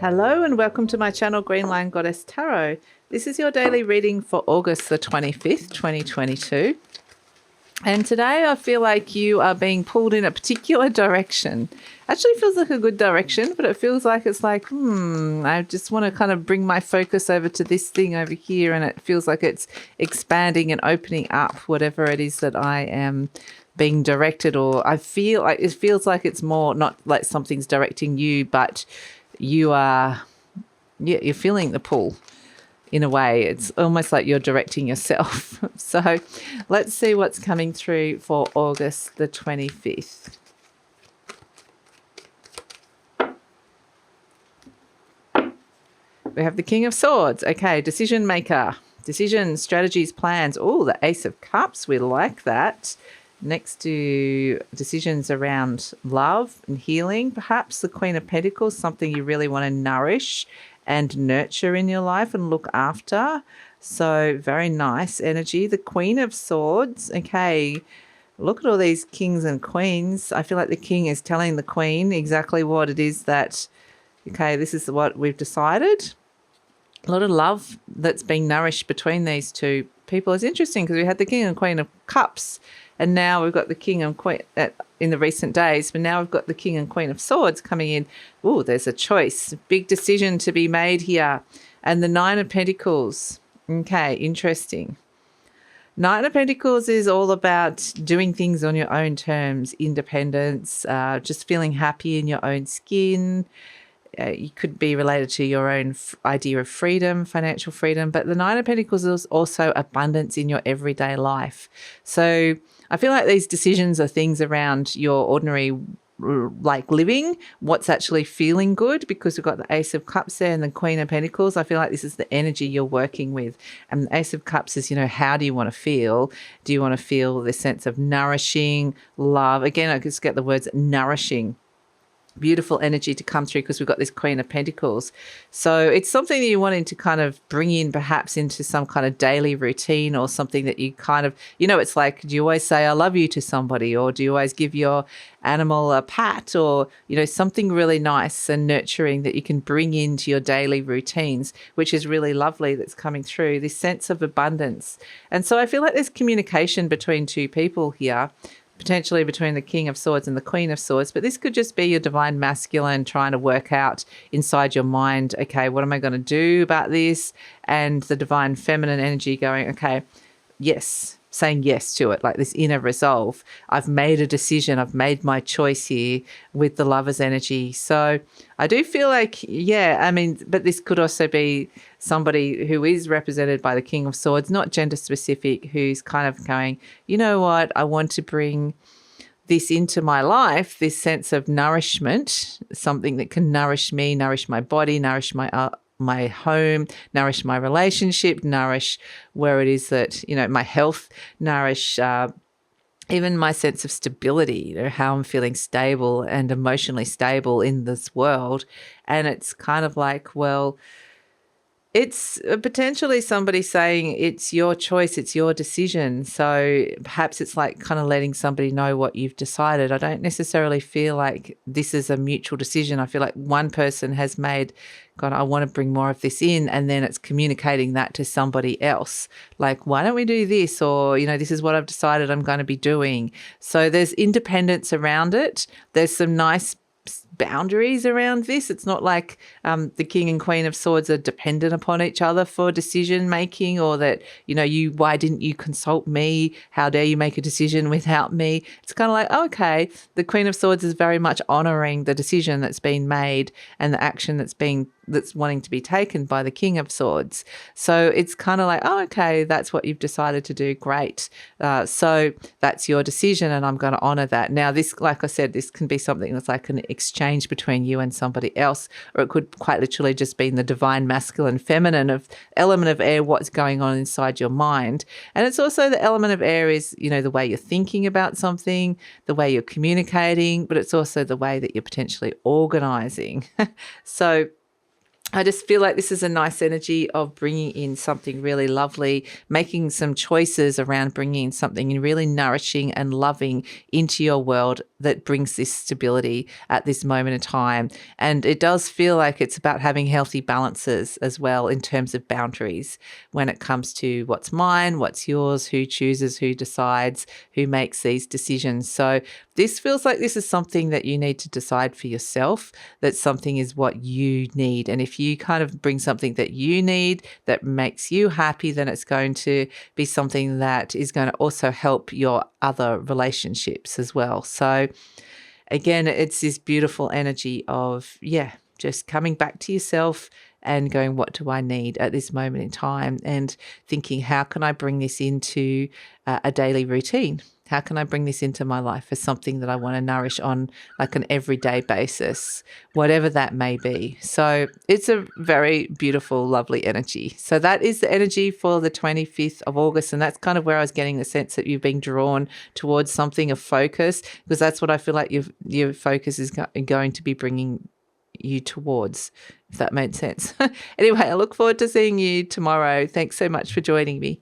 Hello and welcome to my channel GreenLion Goddess Tarot. This is your daily reading for August the 25th, 2022. And today I feel like you are being pulled in a particular direction. Actually feels like a good direction, but it feels like it's like, I just want to kind of bring my focus over to this thing over here, and it feels like it's expanding and opening up whatever it is that I am being directed, or I feel like it feels like it's more not like something's directing you, but you're feeling the pull in a way. It's almost like you're directing yourself. So let's see what's coming through for August the 25th. We have the King of Swords. Okay, decision maker. Decisions, strategies, plans. Oh, the Ace of Cups. We like that. Next to decisions around love and healing, perhaps the Queen of Pentacles, something you really want to nourish and nurture in your life and look after. So very nice energy. The Queen of Swords. Okay, look at all these kings and queens. I feel like the king is telling the queen exactly what it is that, okay, this is what we've decided. A lot of love that's being nourished between these two people. It's interesting because we had the King and Queen of Cups, and now we've got the King and Queen in the recent days, but now we've got the King and Queen of Swords coming in. Oh, there's a choice, big decision to be made here. And the Nine of Pentacles. Okay, interesting. Nine of Pentacles is all about doing things on your own terms, independence, just feeling happy in your own skin. You could be related to your own idea of freedom, financial freedom, but the Nine of Pentacles is also abundance in your everyday life. So I feel like these decisions are things around your ordinary like living, what's actually feeling good, because we've got the Ace of Cups there and the Queen of Pentacles. I feel like this is the energy you're working with. And the Ace of Cups is, how do you want to feel? Do you want to feel this sense of nourishing, love? Again, I just get the words nourishing. Beautiful energy to come through because we've got this Queen of Pentacles. So it's something that you're wanting to kind of bring in perhaps into some kind of daily routine, or something that you kind of, it's like, do you always say I love you to somebody, or do you always give your animal a pat, or, something really nice and nurturing that you can bring into your daily routines, which is really lovely that's coming through, this sense of abundance. And so I feel like there's communication between two people here, potentially between the King of Swords and the Queen of Swords, but this could just be your divine masculine trying to work out inside your mind, okay, what am I going to do about this? And the divine feminine energy going, okay, yes, saying yes to it, like this inner resolve. I've made a decision. I've made my choice here with the Lover's energy. So I do feel like, but this could also be somebody who is represented by the King of Swords, not gender specific, who's kind of going, you know what, I want to bring this into my life, this sense of nourishment, something that can nourish me, nourish my body, nourish my home, nourish my relationship, nourish where it is that, my health, nourish even my sense of stability, how I'm feeling stable and emotionally stable in this world. And it's kind of like, well, it's potentially somebody saying it's your choice, it's your decision. So perhaps it's like kind of letting somebody know what you've decided. I don't necessarily feel like this is a mutual decision. I feel like one person has made, God, I want to bring more of this in, and then it's communicating that to somebody else. Like, why don't we do this? Or, this is what I've decided I'm going to be doing. So there's independence around it. There's some nice boundaries around this. It's not like the King and Queen of Swords are dependent upon each other for decision making, or that, why didn't you consult me? How dare you make a decision without me? It's kind of like, okay, the Queen of Swords is very much honoring the decision that's been made and the action that's wanting to be taken by the King of Swords. So it's kind of like, okay, that's what you've decided to do. Great. So that's your decision, and I'm going to honor that. Now, this, like I said, this can be something that's like an exchange between you and somebody else, or it could quite literally just be the divine masculine feminine of element of air, what's going on inside your mind. And it's also the element of air is, the way you're thinking about something, the way you're communicating, but it's also the way that you're potentially organizing. So I just feel like this is a nice energy of bringing in something really lovely, making some choices around bringing in something really nourishing and loving into your world that brings this stability at this moment in time. And it does feel like it's about having healthy balances as well in terms of boundaries when it comes to what's mine, what's yours, who chooses, who decides, who makes these decisions. So this feels like this is something that you need to decide for yourself, that something is what you need. And if you kind of bring something that you need that makes you happy, then it's going to be something that is going to also help your other relationships as well. So again, it's this beautiful energy of, just coming back to yourself and going, what do I need at this moment in time? And thinking, how can I bring this into a daily routine? How can I bring this into my life as something that I want to nourish on like an everyday basis, whatever that may be? So it's a very beautiful, lovely energy. So that is the energy for the 25th of August. And that's kind of where I was getting the sense that you've been drawn towards something of focus, because that's what I feel like your focus is going to be bringing you towards, if that made sense. Anyway, I look forward to seeing you tomorrow. Thanks so much for joining me.